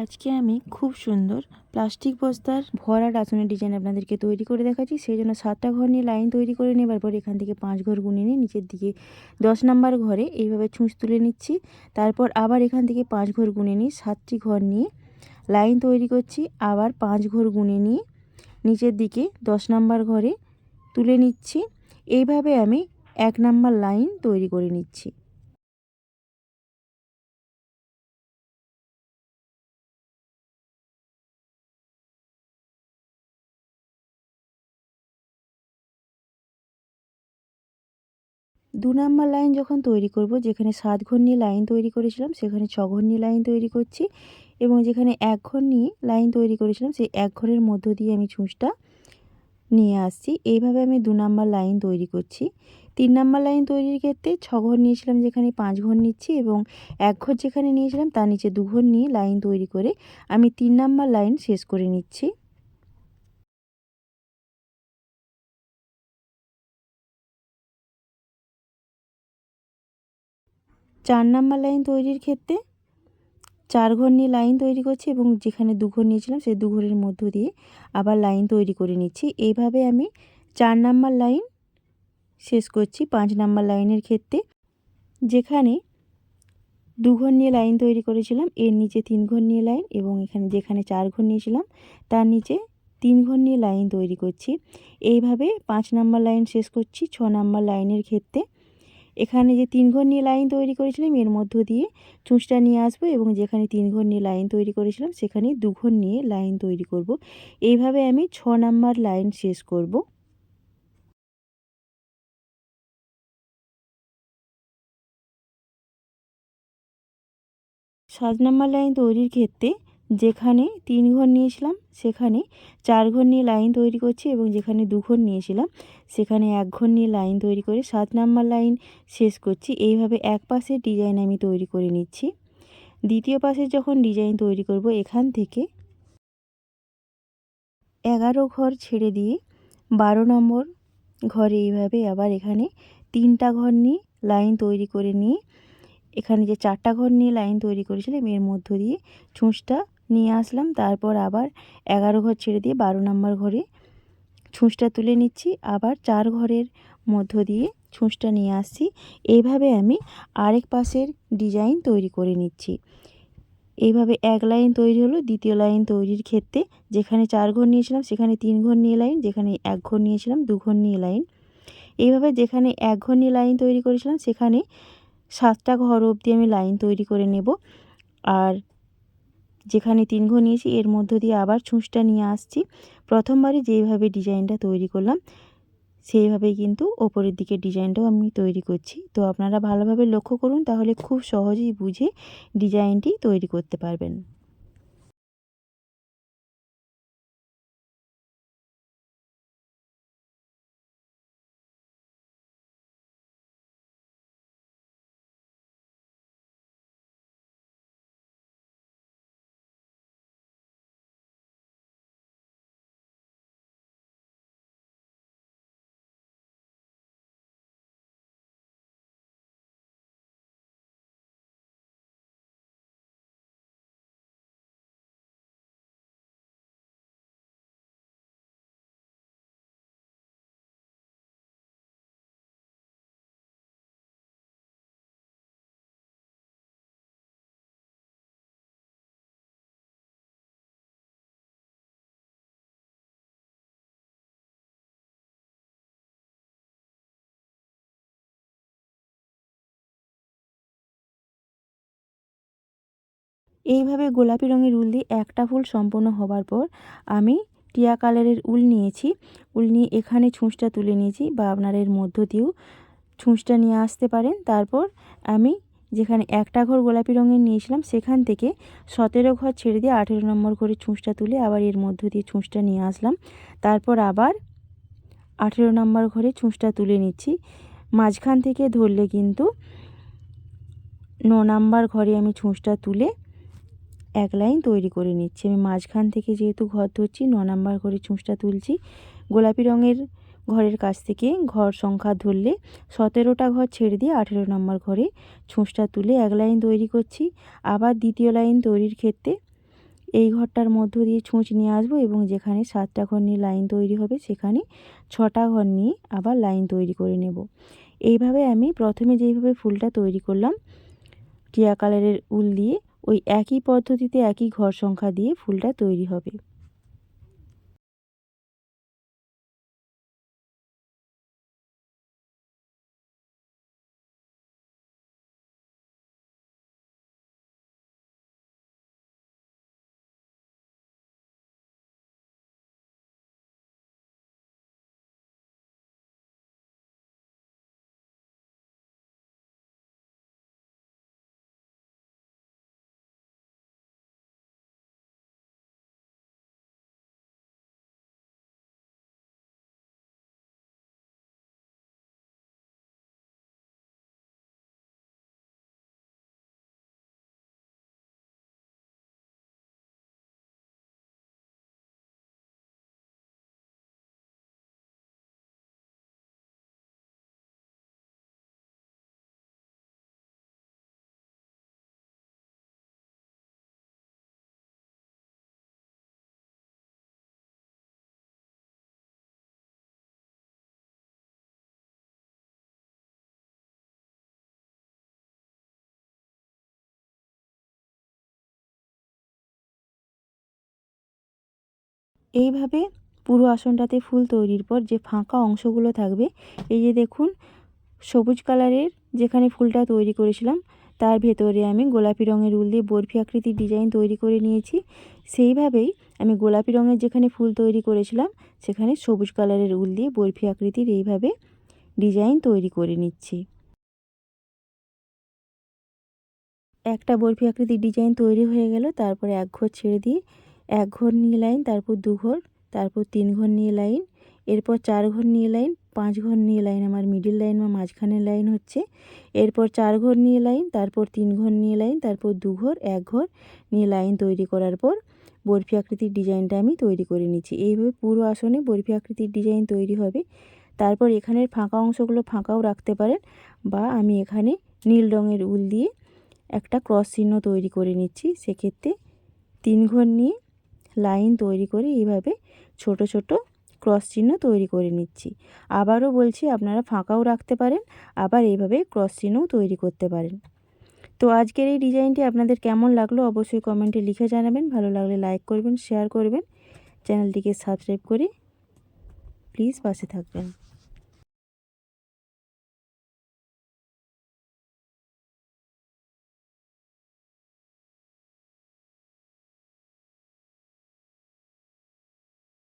আজকে আমি খুব সুন্দর প্লাস্টিক বস্তার ভরা ডাসনের ডিজাইন আপনাদেরকে তৈরি করে দেখাচ্ছি। সেই জন্য 7টা ঘর নিয়ে লাইন তৈরি করে নেবার পর এখান থেকে 5 ঘর গুনে নিয়ে নিচের দিকে 10 নাম্বার ঘরে এইভাবে ছুঁচ তুলে নিচ্ছি। তারপর আবার এখান থেকে 5 ঘর গুনে নিয়ে 7টি ঘর নিয়ে লাইন তৈরি করছি। আবার 5 ঘর গুনে নিয়ে নিচের দিকে 10 নাম্বার ঘরে তুলে নিচ্ছি। এইভাবে আমি 1 নাম্বার লাইন তৈরি করে নিচ্ছি। 2 নাম্বার লাইন যখন তৈরি করব, যেখানে 7 ঘর নিয়ে লাইন তৈরি করেছিলাম সেখানে 6 ঘর নিয়ে লাইন তৈরি করছি, এবং যেখানে 1 ঘর নিয়ে লাইন তৈরি করেছিলাম সেই 1 ঘরের মধ্য দিয়ে আমি ছুঁচটা নিয়ে আসছি। এইভাবে আমি 2 নাম্বার লাইন তৈরি করছি। 3 নাম্বার লাইন তৈরির ক্ষেত্রে 6 ঘর নিয়েছিলাম, যেখানে 5 ঘর নিচ্ছি, এবং 1 ঘর যেখানে নিয়েছিলাম তার নিচে 2 ঘর নিয়ে লাইন তৈরি করে আমি 3 নাম্বার লাইন শেষ করে নিচ্ছি। 4 নাম্বার লাইন তৈরির ক্ষেত্রে 4 ঘর নিয়ে লাইন তৈরি করছি, এবং যেখানে 2 ঘর নিয়েছিলাম সেই 2 ঘরের মধ্য দিয়ে আবার লাইন তৈরি করে নিচ্ছি। এইভাবে আমি 4 নাম্বার লাইন শেষ করছি। 5 নাম্বার লাইনের ক্ষেত্রে যেখানে 2 ঘর নিয়ে লাইন তৈরি করেছিলাম এর নিচে 3 ঘর নিয়ে লাইন, এবং এখানে যেখানে 4 ঘর নিয়েছিলাম তার নিচে 3 ঘর নিয়ে লাইন তৈরি করছি। এইভাবে 5 নাম্বার লাইন শেষ করছি। 6 নাম্বার লাইনের ক্ষেত্রে এখানে যে 3 ঘর নিয়ে লাইন তৈরি করেছিলাম এর মধ্য দিয়ে ছুঁচটা নিয়ে আসবো, এবং যেখানে 3 ঘর নিয়ে লাইন তৈরি করেছিলাম সেখানে 2 ঘর নিয়ে লাইন তৈরি করব। এইভাবে আমি 6 নাম্বার লাইন শেষ করব। 7 নাম্বার লাইন তৈরির ক্ষেত্রে যেখানে 3 ঘর নিয়েছিলাম সেখানে 4 ঘর নিয়ে লাইন তৈরি করছি, এবং যেখানে 2 ঘর নিয়েছিলাম সেখানে 1 ঘর নিয়ে লাইন তৈরি করে 7 নাম্বার লাইন শেষ করছি। এইভাবে এক পাশের ডিজাইন আমি তৈরি করে নিচ্ছি। দ্বিতীয় পাশের যখন ডিজাইন তৈরি করব, এখান থেকে 11 ঘর ছেড়ে দিয়ে 12 নম্বর ঘরে এইভাবে আবার এখানে 3টা ঘর নিয়ে লাইন তৈরি করে নিয়ে এখানে যে 4টা ঘর নিয়ে লাইন তৈরি করেছিলাম এর মধ্য দিয়ে ছুঁচটা নিয়ে আসলাম। তারপর আবার 11 ঘর ছেড়ে দিয়ে 12 নম্বর ঘরে ছুঁচটা তুলে নিচ্ছি। আবার 4 ঘরের মধ্য দিয়ে ছুঁচটা নিয়ে আসছি। এইভাবে আমি আরেক পাশের ডিজাইন তৈরি করে নিচ্ছি। এইভাবে এক লাইন তৈরি হলো। দ্বিতীয় লাইন তৈরির ক্ষেত্রে যেখানে 4 ঘর নিয়েছিলাম সেখানে 3 ঘর নিয়ে লাইন, যেখানে 1 ঘর নিয়েছিলাম 2 ঘর নিয়ে লাইন। এইভাবে যেখানে 1 ঘর নিয়ে লাইন তৈরি করেছিলাম সেখানে 7টা ঘর অবধি আমি লাইন তৈরি করে নেব। আর যেখানে 3 ঘর নিয়েছি এর মধ্য দিয়ে আবার ছুঁচটা নিয়ে আসছি। প্রথমবারে যেইভাবে ডিজাইনটা তৈরি করলাম সেইভাবেই কিন্তু ওপরের দিকের ডিজাইনটাও আমি তৈরি করছি। তো আপনারা ভালোভাবে লক্ষ্য করুন, তাহলে খুব সহজেই বুঝে ডিজাইনটি তৈরি করতে পারবেন। এইভাবে গোলাপি রঙের উল দিয়ে একটা ফুল সম্পূর্ণ হবার পর আমি টিয়া কালারের উল নিয়েছি। উল নিয়ে এখানে ছুঁচটা তুলে নিয়েছি, বা আপনারা এর মধ্য দিয়েও ছুঁচটা নিয়ে আসতে পারেন। তারপর আমি যেখানে একটা ঘর গোলাপি রঙের নিয়েছিলাম সেখান থেকে 17 ঘর ছেড়ে দিয়ে 18 নম্বর ঘরে ছুঁচটা তুলে আবার এর মধ্য দিয়ে ছুঁচটা নিয়ে আসলাম। তারপর আবার 18 নম্বর ঘরে ছুঁচটা তুলে নিচ্ছি। মাঝখান থেকে ধরলে কিন্তু 9 নাম্বার ঘরে আমি ছুঁচটা তুলে এক লাইন তৈরি করে নিচ্ছি। আমি মাঝখান থেকে যেহেতু ঘর ধরছি 9 নাম্বার ঘরে ছুঁচটা তুলছি। গোলাপি রঙের ঘরের কাছ থেকে ঘর সংখ্যা ধরলে 17টা ঘর ছেড়ে দিয়ে 18 নম্বর ঘরে ছুঁচটা তুলে এক লাইন তৈরি করছি। আবার দ্বিতীয় লাইন তৈরির ক্ষেত্রে এই ঘরটার মধ্য দিয়ে ছুঁচ নিয়ে আসবো এবং যেখানে 7টা ঘর নিয়ে লাইন তৈরি হবে সেখানে 6টা ঘর নিয়ে আবার লাইন তৈরি করে নেব। এইভাবে আমি প্রথমে যেইভাবে ফুলটা তৈরি করলাম টিয়া কালারের উল দিয়ে, ওই একই পদ্ধতিতে একই ঘর সংখ্যা দিয়ে ফুলটা তৈরি হবে। এইভাবে পুরো আসনটাতে ফুল তৈরির পর যে ফাঁকা অংশগুলো থাকবে, এই যে দেখুন সবুজ কালারের যেখানে ফুলটা তৈরি করেছিলাম তার ভেতরে আমি গোলাপি রঙের উল দিয়ে বরফি আকৃতির ডিজাইন তৈরি করে নিয়েছি। সেইভাবেই আমি গোলাপি রঙের যেখানে ফুল তৈরি করেছিলাম সেখানে সবুজ কালারের উল দিয়ে বরফি আকৃতির এইভাবে ডিজাইন তৈরি করে নিচ্ছি। একটা বরফি আকৃতির ডিজাইন তৈরি হয়ে গেল। তারপরে এক ঘর ছেড়ে দিয়ে এক ঘর নিয়ে লাইন, তারপর দু ঘর, তারপর 3 ঘর নিয়ে লাইন, এরপর 4 ঘর নিয়ে লাইন, 5 ঘর নিয়ে লাইন আমার মিডিল লাইন বা মাঝখানের লাইন হচ্ছে। এরপর 4 ঘর নিয়ে লাইন, তারপর 3 ঘর নিয়ে লাইন, তারপর 2 ঘর, 1 ঘর নিয়ে লাইন তৈরি করার পর বরফি আকৃতির ডিজাইনটা আমি তৈরি করে নিচ্ছি। এইভাবে পুরো আসনে বরফি আকৃতির ডিজাইন তৈরি হবে। তারপর এখানের ফাঁকা অংশগুলো ফাঁকাও রাখতে পারেন, বা আমি এখানে নীল রঙের উল দিয়ে একটা ক্রস চিহ্ন তৈরি করে নিচ্ছি। সেক্ষেত্রে 3 ঘর নিয়ে লাইন তৈরি করে এইভাবে ছোট ছোট ক্রস চিহ্ন তৈরি করে নিচ্ছি। আবারও বলছি, আপনারা ফাঁকাও রাখতে পারেন, আবার এইভাবে ক্রস চিহ্নও তৈরি করতে পারেন। তো আজকের এই ডিজাইনটি আপনাদের কেমন লাগলো অবশ্যই কমেন্টে লিখে জানাবেন। ভালো লাগলে লাইক করবেন, শেয়ার করবেন, চ্যানেলটিকে সাবস্ক্রাইব করে প্লিজ পাশে থাকবেন।